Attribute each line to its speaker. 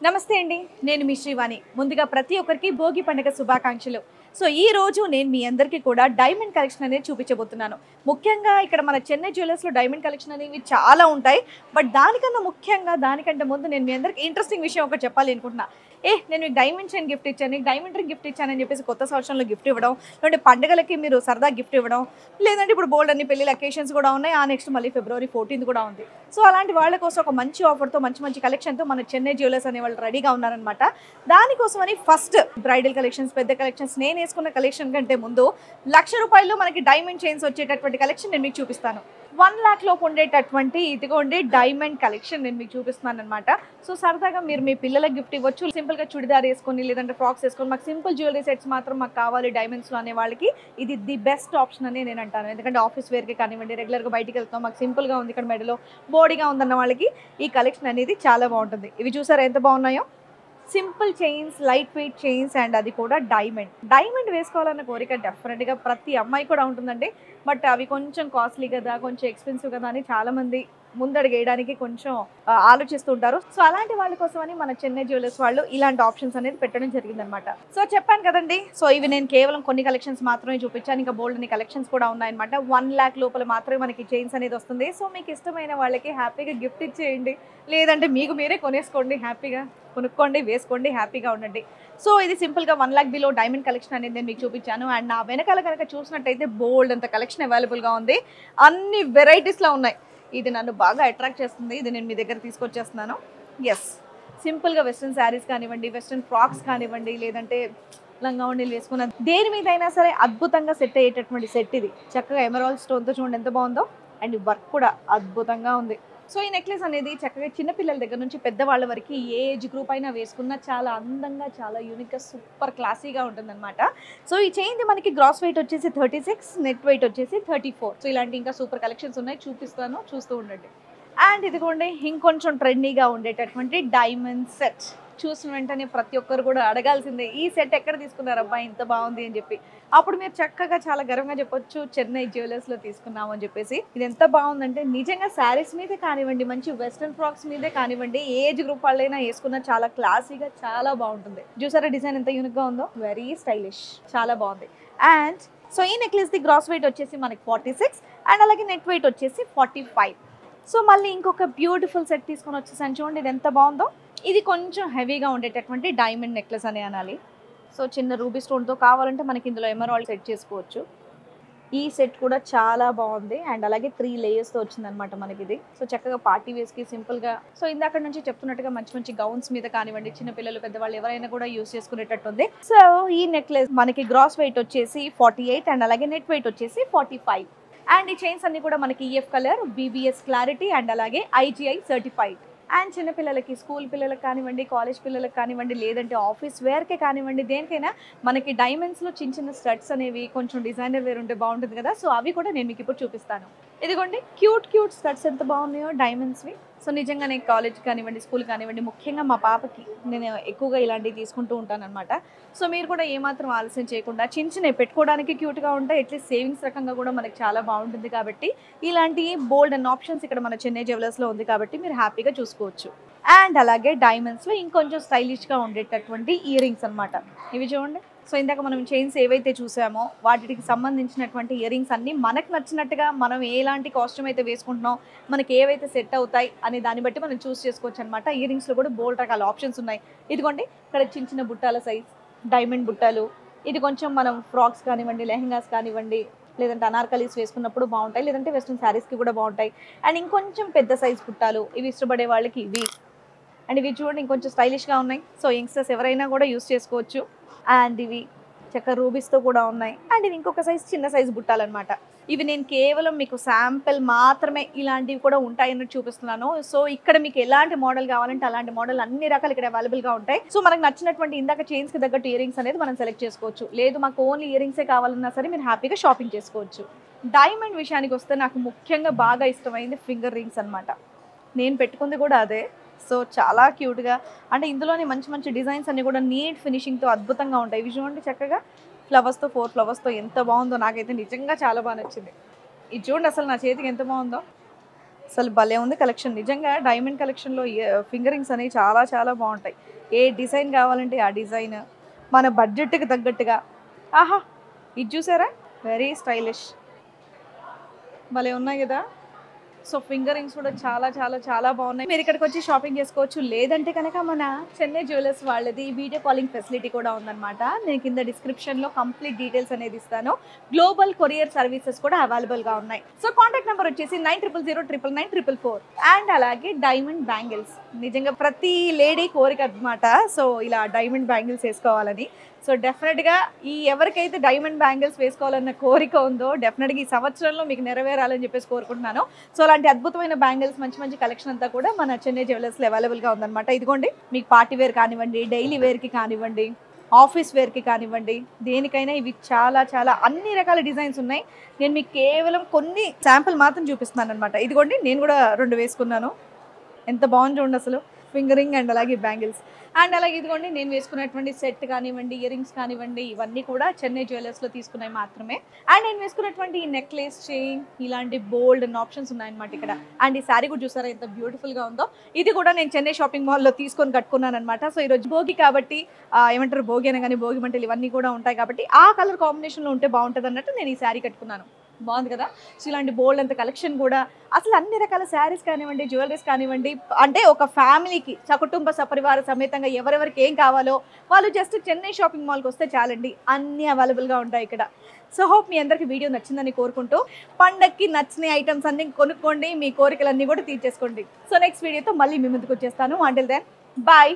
Speaker 1: నమస్తే అండి. నేను మీ శ్రీవాణి. ముందుగా ప్రతి ఒక్కరికి భోగి పండుగ శుభాకాంక్షలు. సో ఈ రోజు నేను మీ అందరికీ కూడా డైమండ్ కలెక్షన్ అనేది చూపించబోతున్నాను. ముఖ్యంగా ఇక్కడ మన చెన్నై జ్యువెలర్స్‌లో డైమండ్ కలెక్షన్ అనేవి చాలా ఉంటాయి. బట్ దానికన్నా ముఖ్యంగా దానికంటే ముందు నేను మీ అందరికి ఇంట్రెస్టింగ్ విషయం ఒకటి చెప్పాలి అనుకుంటున్నా. నేను మీకు డైమండ్ చైన్ గిఫ్ట్ ఇచ్చాను, నీకు డైమండ్ రింగ్ గిఫ్ట్ ఇచ్చానని చెప్పేసి కొత్త సంవత్సరంలో గిఫ్ట్ ఇవ్వడం, లేదంటే పండుగలకి మీరు సరదా గిఫ్ట్ ఇవ్వడం, లేదంటే ఇప్పుడు బోల్డ్ అన్ని పెళ్లి అకేషన్స్ కూడా ఉన్నాయి. నెక్స్ట్ మళ్ళీ ఫిబ్రవరి 14 కూడా ఉంది. సో అలాంటి వాళ్ళ కోసం ఒక మంచి ఆఫర్తో మంచి మంచి కలెక్షన్తో మన చెన్నై జ్యువెలర్స్ అనే వాళ్ళు రెడీగా ఉన్నారనమాట. దానికోసమని ఫస్ట్ బ్రైడల్ కలెక్షన్స్, పెద్ద కలెక్షన్స్, నేను వేసుకున్న కలెక్షన్ కంటే ముందు ₹1,00,000 మనకి డైమండ్ చైన్స్ వచ్చేటటువంటి కలెక్షన్ నేను మీకు చూపిస్తాను. 1,00,000 లోపు ఉండేటటువంటి ఇదిగోండి డైమండ్ కలెక్షన్ నేను మీకు చూపిస్తున్నాను అనమాట. సో సరదాగా మీరు మీ పిల్లలకు గిఫ్ట్ ఇవ్వచ్చు. సింపుల్గా చుడిదార్ వేసుకొని లేదంటే ఫ్రాక్స్ వేసుకొని మాకు సింపుల్ జ్యువెలరీ సెట్స్ మాత్రం మాకు కావాలి డైమండ్స్లో అనే వాళ్ళకి ఇది ది బెస్ట్ ఆప్షన్ అని నేను అంటాను. ఎందుకంటే ఆఫీస్ వేర్కి కానివ్వండి, రెగ్యులర్గా బయటికి వెళ్తాం, మాకు సింపుల్గా ఉంది, ఇక్కడ మెడలో బోడీగా ఉందన్న వాళ్ళకి ఈ కలెక్షన్ అనేది చాలా బాగుంటుంది. ఇవి చూసారా ఎంత బాగున్నాయో. Simple chains, light weight chains and అది కూడా డైమండ్ వేసుకోవాలన్న కోరిక డెఫినెట్గా ప్రతి అమ్మాయి కూడా ఉంటుందండి. బట్ అవి కొంచెం కాస్ట్లీ కదా, కొంచెం ఎక్స్పెన్సివ్ కదా అని చాలామంది ముందడుగు వేయడానికి కొంచెం ఆలోచిస్తూ ఉంటారు. సో అలాంటి వాళ్ళ కోసమని మన చెన్నై జ్యువెలర్స్ వాళ్ళు ఇలాంటి ఆప్షన్స్ అనేది పెట్టడం జరిగిందనమాట. సో చెప్పాను కదండి, సో ఇవి నేను కేవలం కొన్ని కలెక్షన్స్ మాత్రమే చూపించాను. ఇంకా బోల్డ్ అన్ని కలెక్షన్స్ కూడా ఉన్నాయన్నమాట. 1,00,000 లోపల మాత్రమే మనకి చైన్స్ అనేది వస్తుంది. సో మీకు ఇష్టమైన వాళ్ళకి హ్యాపీగా గిఫ్ట్ ఇచ్చేయండి, లేదంటే మీకు మీరే కొనేసుకోండి, హ్యాపీగా కొనుక్కోండి, వేసుకోండి, హ్యాపీగా ఉండండి. సో ఇది సింపుల్గా 1,00,000 బిలో డైమండ్ కలెక్షన్ అనేది నేను మీకు చూపించాను. అండ్ నా వెనకాల కనుక చూసినట్టయితే బోల్డ్ అంత కలెక్షన్ అవైలబుల్గా ఉంది, అన్ని వెరైటీస్లో ఉన్నాయి. ఇది నన్ను బాగా అట్రాక్ట్ చేస్తుంది, ఇది నేను మీ దగ్గర తీసుకొచ్చేస్తున్నాను. ఎస్, సింపుల్గా వెస్ట్రన్ శారీస్ కానివ్వండి, వెస్ట్రన్ ఫ్రాక్స్ కానివ్వండి, లేదంటే లంగా ఉండీలు వేసుకున్న దేని మీద అయినా సరే అద్భుతంగా సెట్ అయ్యేటటువంటి సెట్ ఇది. చక్కగా ఎమరాల్డ్ స్టోన్తో చూడండి ఎంత బాగుందో, అండ్ వర్క్ కూడా అద్భుతంగా ఉంది. సో ఈ నెక్లెస్ అనేది చక్కగా చిన్నపిల్లల దగ్గర నుంచి పెద్దవాళ్ళ వరకు ఏ ఏజ్ గ్రూప్ అయినా వేసుకున్న చాలా అందంగా, చాలా యూనిక్గా, సూపర్ క్లాసీగా ఉంటుందన్నమాట. సో ఈ చైన్ మనకి గ్రాస్ వెయిట్ వచ్చేసి 36, నెట్ వెయిట్ వచ్చేసి 34. సో ఇలాంటి ఇంకా సూపర్ కలెక్షన్స్ ఉన్నాయి, చూపిస్తాను, చూస్తూ ఉండండి. అండ్ ఇదిగోండి ఇంకొంచెం ట్రెండీగా ఉండేటటువంటి డైమండ్ సెట్. చూసిన వెంటనే ప్రతి ఒక్కరు కూడా అడగాల్సిందే, ఈ సెట్ ఎక్కడ తీసుకున్నారబ్బా ఇంత బాగుంది అని చెప్పి. అప్పుడు మీరు చక్కగా చాలా గర్వంగా చెప్పొచ్చు, చెన్నై జ్యువెలర్స్లో తీసుకున్నాము అని చెప్పేసి. ఇది ఎంత బాగుందంటే నిజంగా శారీస్ మీదే కానివ్వండి, మంచి వెస్ట్రన్ ఫ్రాక్స్ మీదే కానివ్వండి, ఏజ్ గ్రూప్ వాళ్ళైనా వేసుకున్న చాలా క్లాసీగా చాలా బాగుంటుంది. చూసారా డిజైన్ ఎంత యూనిక్గా ఉందో, వెరీ స్టైలిష్, చాలా బాగుంది. అండ్ సో ఈ నెక్లెస్ ది గ్రాస్ వెయిట్ వచ్చేసి మనకి 46 అండ్ అలాగే నెట్ వెయిట్ వచ్చేసి 45. సో మళ్ళీ ఇంకొక బ్యూటిఫుల్ సెట్ తీసుకొని వచ్చేసాను, చూడండి ఇది ఎంత బాగుందో. ఇది కొంచెం హెవీగా ఉండేటటువంటి డైమండ్ నెక్లెస్ అని అనాలి. సో చిన్న రూబీ స్టోన్తో కావాలంటే మనకి ఇందులో ఎమరాల్డ్ సెట్ చేసుకోవచ్చు. ఈ సెట్ కూడా చాలా బాగుంది అండ్ అలాగే 3 లేయర్స్తో వచ్చిందనమాట మనకి ఇది. సో చక్కగా పార్టీ వేస్కి సింపుల్గా, సో ఇందాక నుంచి చెప్తున్నట్టుగా మంచి మంచి గౌన్స్ మీద కానివ్వండి, చిన్నపిల్లలు పెద్దవాళ్ళు ఎవరైనా కూడా యూస్ చేసుకునేటట్టు ఉంది. సో ఈ నెక్లెస్ మనకి గ్రాస్ వెయిట్ వచ్చేసి 48 అండ్ అలాగే నెట్ వెయిట్ వచ్చేసి 45. అండ్ ఈ చైన్స్ అన్ని కూడా మనకి EF colour, BBS clarity and అలాగే IGI సర్టిఫైడ్. అండ్ చిన్నపిల్లలకి, స్కూల్ పిల్లలకు కానివ్వండి, కాలేజ్ పిల్లలకు కానివ్వండి, లేదంటే ఆఫీస్ వేర్కే కానివ్వండి, దేనికైనా మనకి డైమండ్స్లో చిన్న చిన్న స్టడ్స్ అనేవి కొంచెం డిజైనర్ వేర్ ఉంటే బాగుంటుంది కదా. సో అవి కూడా నేను మీకు ఇప్పుడు చూపిస్తాను. ఇదిగోండి క్యూట్ స్టడ్స్ ఎంత బాగున్నాయో డైమండ్స్వి. సో నిజంగా నేను కాలేజ్ కానివ్వండి, స్కూల్ కానివ్వండి, ముఖ్యంగా మా పాపకి నేను ఎక్కువగా ఇలాంటివి తీసుకుంటూ ఉంటాను అనమాట. సో మీరు కూడా ఏమాత్రం ఆలస్యం చేయకుండా చిన్నవి పెట్టుకోవడానికి క్యూట్గా ఉంటాయి, అట్లీస్ట్ సేవింగ్స్ రకంగా కూడా మనకి చాలా బాగుంటుంది. కాబట్టి ఇలాంటి బోల్డ్ అండ్ ఆప్షన్స్ ఇక్కడ మన చెన్నై జ్యువెలర్స్లో ఉంది కాబట్టి మీరు హ్యాపీగా చూసుకోవచ్చు. అండ్ అలాగే డైమండ్స్లో ఇంకొంచెం స్టైలిష్గా ఉండేటటువంటి ఇయర్ రింగ్స్ అనమాట. ఇవి చూడండి. సో ఇందాక మనం చైన్స్ ఏవైతే చూసామో వాటికి సంబంధించినటువంటి ఇయర్ రింగ్స్ అన్నీ మనకు నచ్చినట్టుగా మనం ఎలాంటి కాస్ట్యూమ్ అయితే వేసుకుంటున్నాం, మనకి ఏవైతే సెట్ అవుతాయి అనే దాన్ని బట్టి మనం చూస్ చేసుకోవచ్చు అనమాట. ఇయర్ రింగ్స్లో కూడా బోల్డ్ రకాల ఆప్షన్స్ ఉన్నాయి. ఇదిగోండి ఇక్కడ చిన్న చిన్న బుట్టాల సైజ్, డైమండ్ బుట్టాలు. ఇది కొంచెం మనం ఫ్రాక్స్ కానివ్వండి, లెహెంగాస్ కానివ్వండి, లేదంటే అనార్కలీస్ వేసుకున్నప్పుడు బాగుంటాయి, లేదంటే వెస్ట్రన్ శారీస్కి కూడా బాగుంటాయి. అండ్ ఇంకొంచెం పెద్ద సైజ్ బుట్టాలు, ఇవి ఇష్టపడే వాళ్ళకి ఇవి. అండ్ ఇవి చూడండి ఇంకొంచెం స్టైలిష్గా ఉన్నాయి. సో యంగ్స్టర్స్ ఎవరైనా కూడా యూస్ చేసుకోవచ్చు. అండ్ ఇవి చక్కగా రూబీస్తో కూడా ఉన్నాయి. అండ్ ఇవి ఇంకొక సైజ్, చిన్న సైజ్ బుట్టాలన్నమాట. ఇవి నేను కేవలం మీకు శాంపిల్ మాత్రమే ఇలాంటివి కూడా ఉంటాయని చూపిస్తున్నాను. సో ఇక్కడ మీకు ఎలాంటి మోడల్ కావాలంటే అలాంటి మోడల్ అన్ని రకాలు ఇక్కడ అవైలబుల్గా ఉంటాయి. సో మనకు నచ్చినటువంటి ఇందాక చైన్స్కి తగ్గట్టు ఇయర్ రింగ్స్ అనేది మనం సెలెక్ట్ చేసుకోవచ్చు. లేదు మాకు ఓన్లీ ఇయర్ రింగ్సే కావాలన్నా సరే మీరు హ్యాపీగా షాపింగ్ చేసుకోవచ్చు. డైమండ్ విషయానికి వస్తే నాకు ముఖ్యంగా బాగా ఇష్టమైంది ఫింగర్ రింగ్స్ అనమాట. నేను పెట్టుకుంది కూడా అదే. సో చాలా క్యూట్గా, అంటే ఇందులోనే మంచి మంచి డిజైన్స్ అన్ని కూడా నీట్ ఫినిషింగ్తో అద్భుతంగా ఉంటాయి. ఇవి చూడండి చక్కగా ఫ్లవర్స్తో, 4 ఫ్లవర్స్తో ఎంత బాగుందో, నాకైతే నిజంగా చాలా బాగా నచ్చింది. ఇది చూడండి అసలు నా చేతికి ఎంత బాగుందో. అసలు భలే ఉంది కలెక్షన్. నిజంగా డైమండ్ కలెక్షన్‌లో ఫింగర్ రింగ్స్ అనేవి చాలా చాలా బావుంటాయి. ఏ డిజైన్ కావాలంటే ఆ డిజైన్, మన బడ్జెట్‌కి తగ్గట్టుగా. ఆహా! ఇది చూసారా? Very stylish. భలే ఉన్నాయి గదా! సో ఫింగర్ రింగ్స్ కూడా చాలా చాలా చాలా బాగున్నాయి. మీరు ఇక్కడికి వచ్చి షాపింగ్ చేసుకోవచ్చు. లేదంటే కనుక మన చెన్నై జ్యువెలర్స్ వాళ్ళది వీడియో కాలింగ్ ఫెసిలిటీ కూడా ఉందన్నమాట. నేను కింద డిస్క్రిప్షన్లో కంప్లీట్ డీటెయిల్స్ అనేది ఇస్తాను. గ్లోబల్ కొరియర్ సర్వీసెస్ కూడా అవైలబుల్గా ఉన్నాయి. సో కాంటాక్ట్ నెంబర్ వచ్చేసి 9000099944. అండ్ అలాగే డైమండ్ బ్యాంగిల్స్. నిజంగా ప్రతి లేడీ కోరిక అన్నమాట. సో ఇలా డైమండ్ బ్యాంగిల్స్ వేసుకోవాలని. సో డెఫినెట్గా ఎవరికైతే డైమండ్ బ్యాంగిల్స్ వేసుకోవాలన్న కోరిక ఉందో డెఫినెట్గా ఈ సంవత్సరంలో మీకు నెరవేరాలని చెప్పేసి కోరుకుంటున్నాను. సో అలాంటి అద్భుతమైన బ్యాంగిల్స్ మంచి మంచి కలెక్షన్ అంతా కూడా మన చెన్నై జ్యువెలర్స్లో అవైలబుల్గా ఉందన్నమాట. ఇదిగోండి, మీకు పార్టీ వేర్ కానివ్వండి, డైలీ వేర్కి కానివ్వండి, ఆఫీస్ వేర్కి కానివ్వండి, దేనికైనా ఇవి చాలా చాలా అన్ని రకాల డిజైన్స్ ఉన్నాయి. నేను మీకు కేవలం కొన్ని శాంపుల్ మాత్రం చూపిస్తున్నాను అనమాట. ఇదిగోండి, నేను కూడా 2 వేసుకున్నాను. ఎంత బాగుంది చూడండి అసలు. ఫింగరింగ్ అండ్ అలాగే బ్యాంగిల్స్. అండ్ అలాగే ఇదిగోండి, నేను వేసుకున్నటువంటి సెట్ కానివ్వండి, ఇయర్ రింగ్స్ కానివ్వండి, ఇవన్నీ కూడా చెన్నై జ్యువెలర్స్లో తీసుకున్నాయి మాత్రమే. అండ్ నేను వేసుకున్నటువంటి ఈ నెక్లెస్, చైన్, ఇలాంటి బోల్డ్ అండ్ ఆప్షన్స్ ఉన్నాయన్నమాట ఇక్కడ. అండ్ ఈ శారీ కూడా చూసారా ఎంత బ్యూటిఫుల్గా ఉందో. ఇది కూడా నేను చెన్నై షాపింగ్ మాల్లో తీసుకొని కట్టుకున్నాను అనమాట. సో ఈరోజు భోగి కాబట్టి ఏమంటారు, భోగి అనగానే భోగి మంటలు ఇవన్నీ కూడా ఉంటాయి కాబట్టి ఆ కలర్ కాంబినేషన్లో ఉంటే బాగుంటుంది అన్నట్టు నేను ఈ శారీ కట్టుకున్నాను. బాగుంది కదా. సో ఇలాంటి బోల్డ్ అంత కలెక్షన్ కూడా, అసలు అన్ని రకాల శారీస్ కానివ్వండి, జ్యువెలరీస్ కానివ్వండి, అంటే ఒక ఫ్యామిలీకి సకుటుంబ సపరివార సమేతంగా ఎవరెవరికి ఏం కావాలో వాళ్ళు జస్ట్ చెన్నై షాపింగ్ మాల్కి వస్తే చాలండి, అన్నీ అవైలబుల్గా ఉంటాయి ఇక్కడ. సో హోప్ మీ అందరికీ వీడియో నచ్చిందని కోరుకుంటూ, పండక్కి నచ్చిన ఐటమ్స్ అన్ని కొనుక్కోండి, మీ కోరికలన్నీ కూడా తీర్చేసుకోండి. సో నెక్స్ట్ వీడియోతో మళ్ళీ మీ ముందుకు వచ్చేస్తాను. Until then bye.